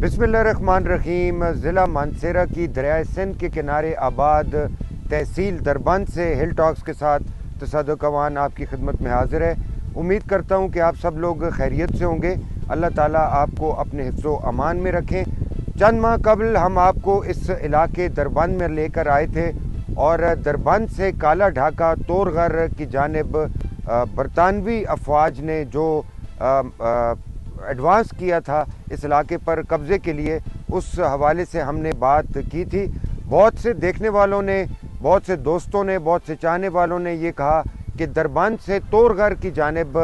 बिस्मिल्लाहिर्रहमानिर्रहीम। ज़िला मानसेरा की दरियाए सिंध के किनारे आबाद तहसील दरबंद से हिल टॉक्स के साथ तसद्दुक़ अवान आपकी खिदमत में हाज़िर है। उम्मीद करता हूँ कि आप सब लोग खैरियत से होंगे। अल्लाह ताला आपको अपने हिफ्ज़ो अमान में रखें। चंद माह कबल हम आपको इस इलाके दरबंद में लेकर आए थे और दरबंद से काला ढाका तोरगर की जानिब बरतानवी अफवाज ने जो एडवांस किया था इस इलाके पर कब्ज़े के लिए, उस हवाले से हमने बात की थी। बहुत से देखने वालों ने, बहुत से दोस्तों ने, बहुत से चाहने वालों ने ये कहा कि दरबंद से तोरगर की जानिब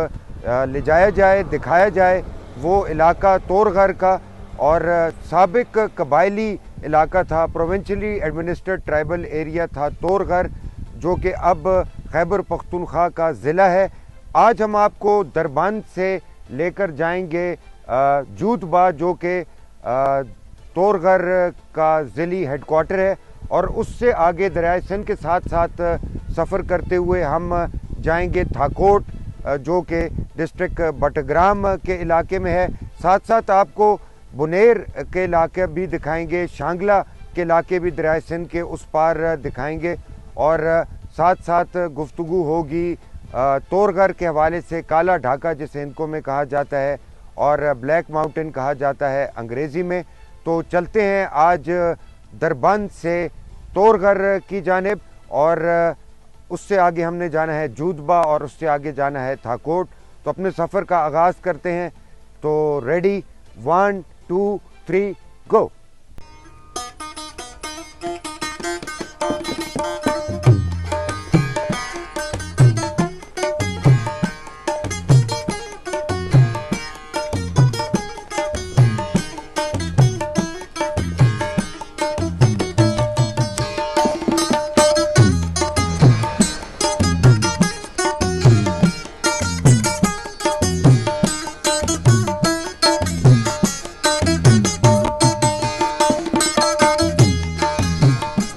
ले जाया जाए, दिखाया जाए वो इलाका तोरगर का। और साबिक कबायली इलाका था, प्रोविंशली एडमिनिस्ट्रेड ट्राइबल एरिया था तोरगर, जो कि अब खैबर पख्तूनख्वा का ज़िला है। आज हम आपको दरबंद से लेकर जाएंगे जूतबा, जो कि तोरगर का ज़िली हेडक्वार्टर है, और उससे आगे दरियाए सिंध के साथ साथ सफ़र करते हुए हम जाएंगे थाकोट, जो कि डिस्ट्रिक्ट बटग्राम के इलाके में है। साथ साथ आपको बुनेर के इलाके भी दिखाएंगे, शांगला के इलाके भी दरियाए सिंध के उस पार दिखाएंगे, और साथ साथ गुफ्तगू होगी तोरगर के हवाले से, काला ढाका जिसे इनको में कहा जाता है और ब्लैक माउंटेन कहा जाता है अंग्रेज़ी में। तो चलते हैं आज दरबंद से तोरगर की जानिब, और उससे आगे हमने जाना है जूतबा, और उससे आगे जाना है थाकोट। तो अपने सफ़र का आगाज़ करते हैं। तो रेडी, 1 2 3 गो।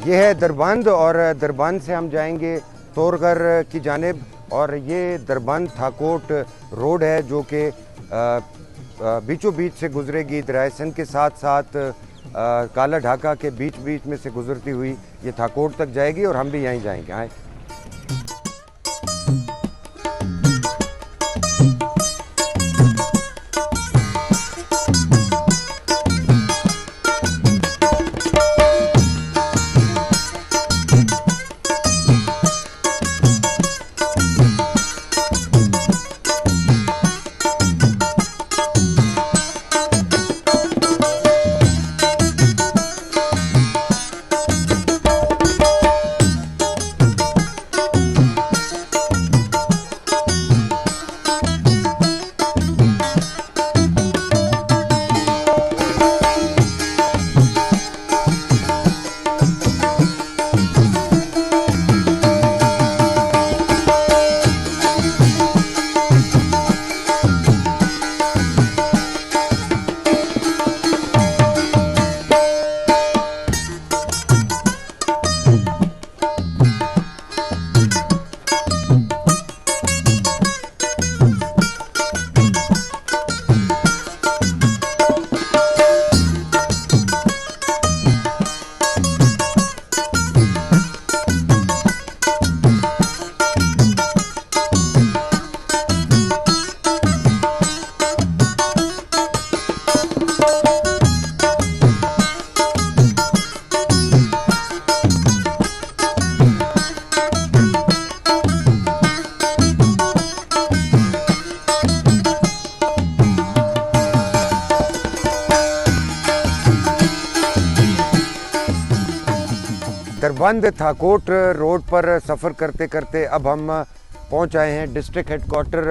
ये है दरबंद, और दरबंद से हम जाएंगे तोरगर की जानिब, और ये दरबंद थाकोट रोड है जो कि बीचों बीच से गुजरेगी दरियाए सिंध के साथ साथ काला ढाका के बीच बीच में से गुजरती हुई ये थाकोट तक जाएगी, और हम भी यहीं जाएंगे। आए दरबंद थाकोट रोड पर सफ़र करते करते अब हम पहुंच आए हैं डिस्ट्रिक्ट हेडक्वार्टर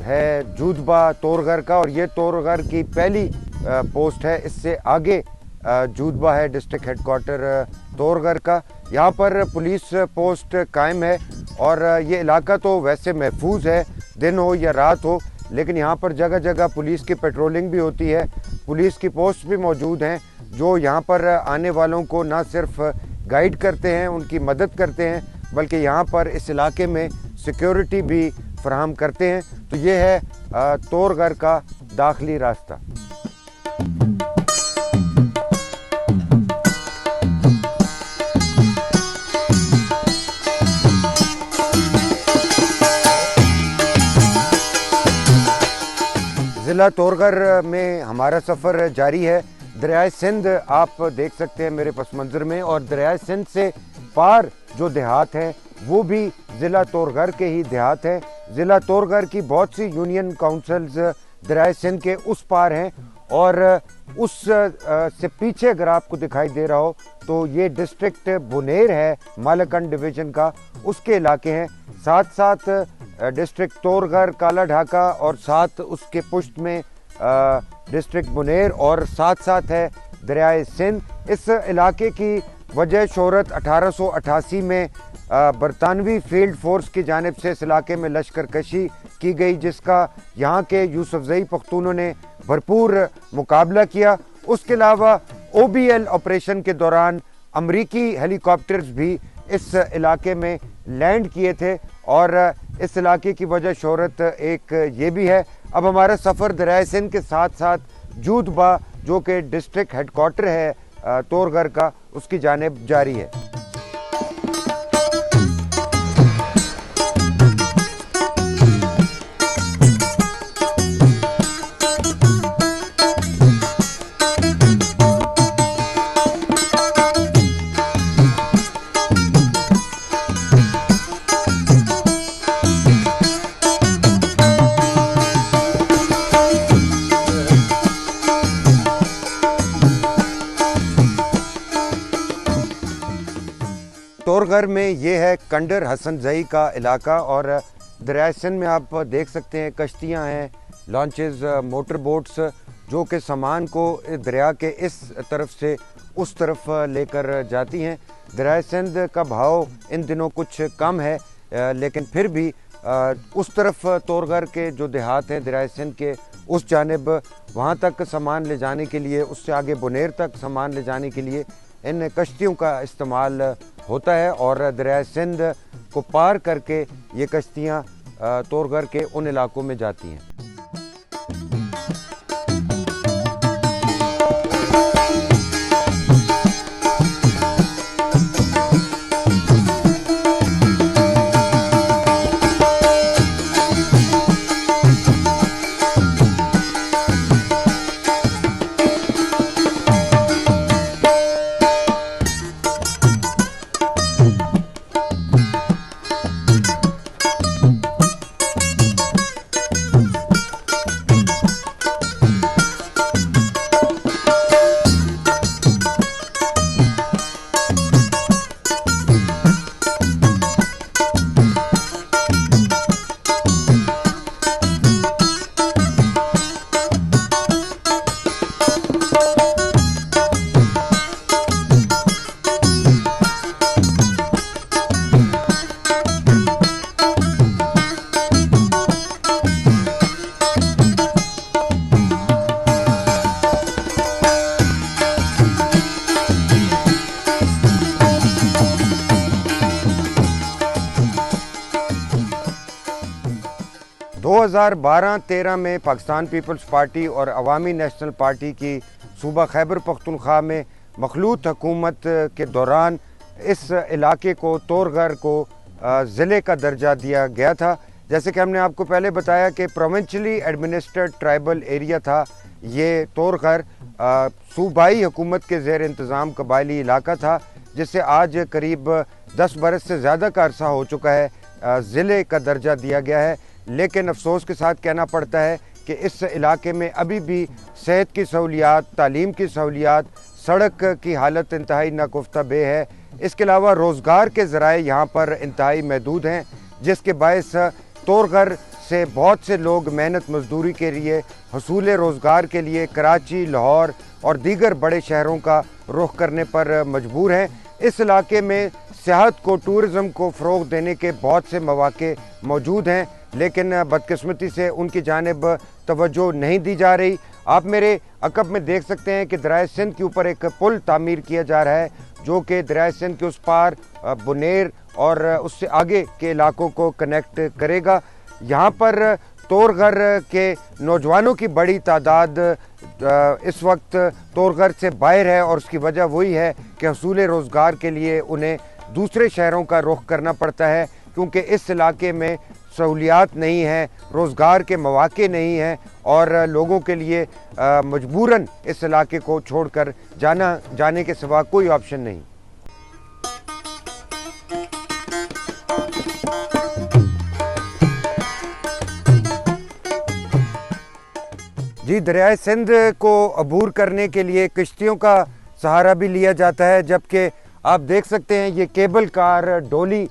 है जूतबा तोरगर का, और ये तोरगर की पहली पोस्ट है। इससे आगे जूतबा है डिस्ट्रिक्ट हेडक्वार्टर तोरगर का। यहाँ पर पुलिस पोस्ट कायम है, और ये इलाका तो वैसे महफूज है, दिन हो या रात हो, लेकिन यहाँ पर जगह जगह पुलिस की पेट्रोलिंग भी होती है, पुलिस की पोस्ट भी मौजूद हैं जो यहाँ पर आने वालों को ना सिर्फ गाइड करते हैं, उनकी मदद करते हैं, बल्कि यहाँ पर इस इलाके में सिक्योरिटी भी फराहम करते हैं। तो ये है तोरगर का दाखिली रास्ता। ज़िला तोरगर में हमारा सफ़र जारी है। दरियाए सिंध आप देख सकते हैं मेरे पस मंज़र में, और दरियाए सिंध से पार जो देहात हैं वो भी ज़िला तोरगर के ही देहात हैं। ज़िला तोरगर की बहुत सी यूनियन काउंसिल्स दरियाए सिंध के उस पार हैं, और उस से पीछे अगर आपको दिखाई दे रहा हो तो ये डिस्ट्रिक्ट बुनेर है, मालाकंड डिवीज़न का, उसके इलाके हैं। साथ साथ डिस्ट्रिक्ट तोरगर, काला ढाका, और साथ उसके पुष्ट में डिस्ट्रिक्ट बुनेर, और साथ साथ है दरियाए सिंध। इस इलाके की वजह शोहरत 1888 में बरतानवी फील्ड फोर्स की जानिब से इस इलाके में लश्कर कशी की गई, जिसका यहाँ के यूसुफजई पख्तूनों ने भरपूर मुकाबला किया। उसके अलावा OBL ऑपरेशन के दौरान अमरीकी हेलीकॉप्टर्स भी इस इलाके में लैंड किए थे, और इस इलाके की वजह शोहरत एक ये भी है। अब हमारा सफ़र दरियाए सिंध के साथ साथ जूदबा, जो कि डिस्ट्रिक्ट हेडक्वार्टर है तोरगर का, उसकी जानिब जारी है। तोरगर में ये है कंडर हसन जई का इलाका, और दरियाए सिंध में आप देख सकते हैं कश्तियाँ हैं, लॉन्चेस, मोटर बोट्स, जो कि सामान को दरिया के इस तरफ से उस तरफ लेकर जाती हैं। दरियाए सिंध का भाव इन दिनों कुछ कम है, लेकिन फिर भी उस तरफ तोरगर के जो देहात हैं दरियाए सिंध के उस जानिब, वहाँ तक सामान ले जाने के लिए, उससे आगे बुनेर तक सामान ले जाने के लिए इन कश्तियों का इस्तेमाल होता है, और दरियाए सिंध को पार करके ये कश्तियाँ तोरगर के उन इलाकों में जाती हैं। 2012-13 में पाकिस्तान पीपल्स पार्टी और अवामी नेशनल पार्टी की सूबा खैबर पख्तूनख्वा में मखलूत हुकूमत के दौरान इस इलाके को, तोरगर को, ज़िले का दर्जा दिया गया था। जैसे कि हमने आपको पहले बताया कि प्रोविंशली एडमिनिस्ट्रेड ट्राइबल एरिया था ये तोरगर, सूबाई हुकूमत के ज़ेर इंतज़ाम कबायली इलाका था, जिसे आज करीब 10 बरस से ज़्यादा का अरसा हो चुका है ज़िले का दर्जा दिया गया है। लेकिन अफसोस के साथ कहना पड़ता है कि इस इलाके में अभी भी सेहत की सहूलियात, तालीम की सहूलियात, सड़क की हालत इंतहाई नाकुफ्ता बे है। इसके अलावा रोज़गार के ज़राए यहाँ पर इंतहाई महदूद हैं, जिसके बायस तोरगर से बहुत से लोग मेहनत मजदूरी के लिए, हसूल रोज़गार के लिए कराची, लाहौर और दीगर बड़े शहरों का रुख करने पर मजबूर हैं। इस इलाके में सियाहत को, टूरिज़म को फ़रोग़ देने के बहुत से मौक़े मौजूद हैं, लेकिन बदकिस्मती से उनकी जानिब तवज्जो नहीं दी जा रही। आप मेरे अक़ब में देख सकते हैं कि दरियाए सिंध के ऊपर एक पुल तामीर किया जा रहा है, जो कि दरियाए सिंध के उस पार बुनेर और उससे आगे के इलाकों को कनेक्ट करेगा। यहाँ पर तोरघर के नौजवानों की बड़ी तादाद इस वक्त तोरघर से बाहर है, और उसकी वजह वही है कि हसूल रोज़गार के लिए उन्हें दूसरे शहरों का रुख करना पड़ता है, क्योंकि इस इलाके में सहूलियात नहीं हैं, रोज़गार के मौक़े नहीं हैं, और लोगों के लिए मजबूरन इस इलाके को छोड़कर जाने के सिवा कोई ऑप्शन नहीं। जी, दरियाए सिंध को अबूर करने के लिए किश्तियों का सहारा भी लिया जाता है, जबकि आप देख सकते हैं ये केबल कार डोली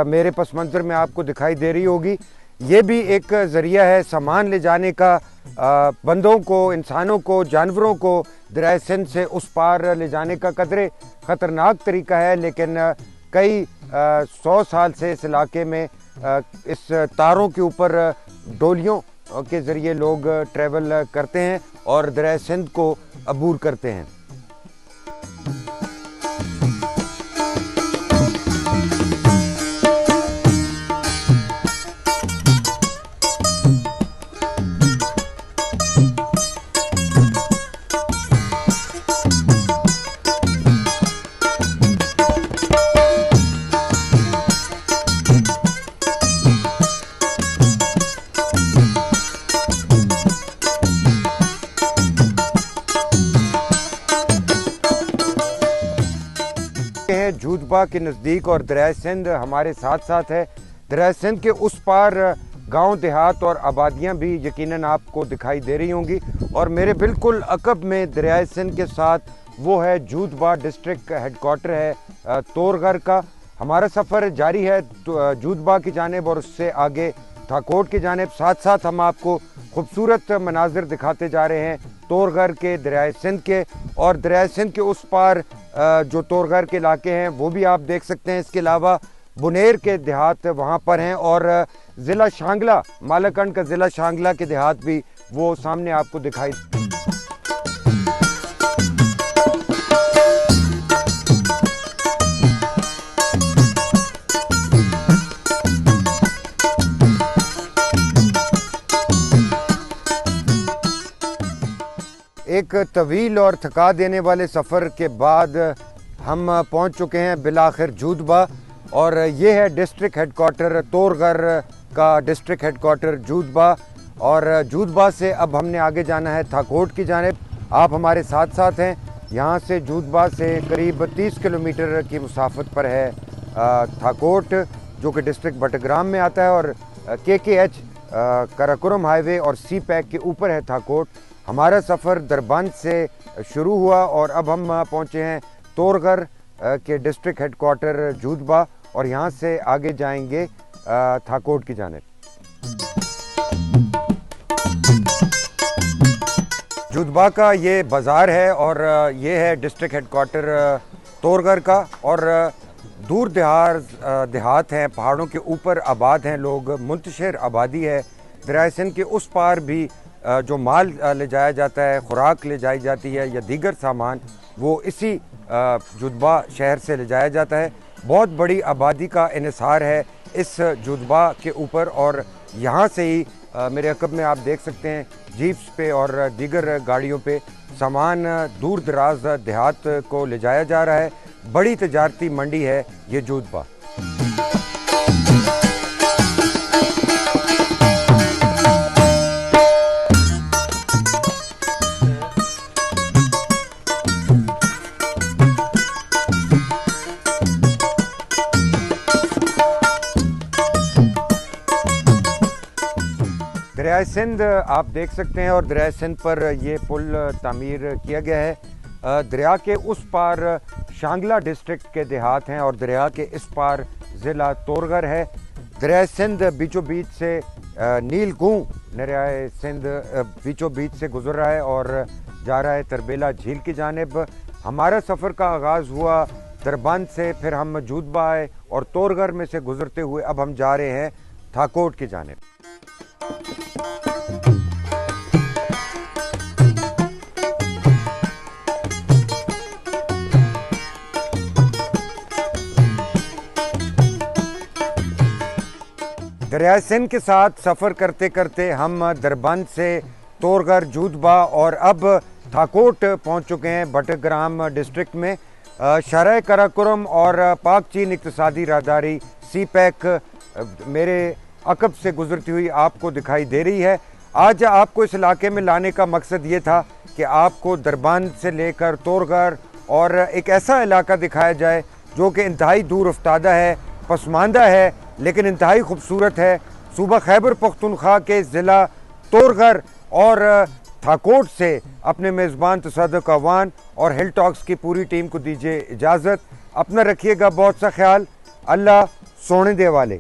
मेरे पस मंज़र में आपको दिखाई दे रही होगी। ये भी एक ज़रिया है सामान ले जाने का, बंदों को, इंसानों को, जानवरों को दरियाए सिंध से उस पार ले जाने का कदरे ख़तरनाक तरीका है, लेकिन कई 100 साल से इस इलाके में इस तारों के ऊपर डोलियों के ज़रिए लोग ट्रैवल करते हैं और दरियाए सिंध को अबूर करते हैं। जूदबा के नज़दीक और दरियाए सिंध हमारे साथ साथ है। दरियाए सिंध के उस पार गांव देहात और आबादियां भी यकीनन आपको दिखाई दे रही होंगी, और मेरे बिल्कुल अकब में दरियाए सिंध के साथ वो है जूदबा डिस्ट्रिक्ट हेडक्वार्टर है तोरघर का। हमारा सफ़र जारी है जूदबा की जानिब और उससे आगे थाकोट की जानिब। साथ साथ हम आपको खूबसूरत मनाजिर दिखाते जा रहे हैं तोरघर के, दरियाए सिंध के, और दरियाए सिंध के उस पार जो तोरघर के इलाके हैं वो भी आप देख सकते हैं। इसके अलावा बुनेर के देहात वहाँ पर हैं, और ज़िला शांगला, मालाकंड का ज़िला शांगला के देहात भी वो सामने आपको दिखाई। एक तवील और थका देने वाले सफ़र के बाद हम पहुंच चुके हैं बिलाखिर जूदबा, और ये है डिस्ट्रिक्ट हेडक्वार्टर तोरघर का डिस्ट्रिक्ट हेडक्वार्टर जूदबा। और जूदबा से अब हमने आगे जाना है थाकोट की जानिब। आप हमारे साथ साथ हैं। यहाँ से जूदबा से करीब 30 किलोमीटर की मुसाफत पर है थाकोट, जो कि डिस्ट्रिक्ट बटग्राम में आता है, और KKH कराकोरम हाईवे और सी पैक के ऊपर है थाकोट। हमारा सफ़र दरबंद से शुरू हुआ और अब हम पहुँचे हैं तोरघर के डिस्ट्रिक्ट हेडक्वार्टर जूदबा, और यहाँ से आगे जाएंगे थाकोट की जानिब। जूदबा का ये बाज़ार है और ये है डिस्ट्रिक्ट हेडक्वार्टर तोरघर का, और दूर देहात हैं, पहाड़ों के ऊपर आबाद हैं लोग, मुंतशिर आबादी है। दरियाए सिंध के उस पार भी जो माल ले जाया जाता है, खुराक ले जाई जाती है या दीगर सामान, वो इसी जूदबा शहर से ले जाया जाता है। बहुत बड़ी आबादी का इन्हिसार है इस जूदबा के ऊपर, और यहाँ से ही मेरे अक़ब में आप देख सकते हैं जीप्स पे और दीगर गाड़ियों पे सामान दूर दराज देहात को ले जाया जा रहा है। बड़ी तजारती मंडी है ये जूदबा। दरियाए सिंध आप देख सकते हैं, और दरियाए सिंध पर ये पुल तामीर किया गया है। दरिया के उस पार शांगला डिस्ट्रिक्ट के देहात हैं और दरिया के इस पार ज़िला तोरघर है। दरियाए सिंध बीचों बीच से नीलगूं दरियाए सिंध बीचों बीच से गुजर रहा है और जा रहा है तरबेला झील की जानिब। हमारा सफ़र का आगाज़ हुआ दरबंद से फिर हम जूदबा आए और तोरगर में से गुजरते हुए अब हम जा रहे हैं थाकोट की जानिब। दरिया सिंध के साथ सफ़र करते करते हम दरबंद से तोरगर, जूदबा और अब थाकोट पहुंच चुके हैं बटग्राम डिस्ट्रिक्ट में। शरह कराकोरम और पाक चीन इक्तिसादी राहदारी CPEC मेरे अकब से गुजरती हुई आपको दिखाई दे रही है। आज आपको इस इलाके में लाने का मकसद ये था कि आपको दरबंद से लेकर तोरगर और एक ऐसा इलाका दिखाया जाए जो कि इंतहाई दूर अफ्तादा है, पसमानदा है, लेकिन इंतहाई खूबसूरत है। सूबा खैबर पख्तूनख्वा के ज़िला तोरगर और थाकोट से अपने मेज़बान तसद्दुक़ अवान और हिल टॉक्स की पूरी टीम को दीजिए इजाज़त। अपना रखिएगा बहुत सा ख्याल। अल्लाह सोने दे वाले।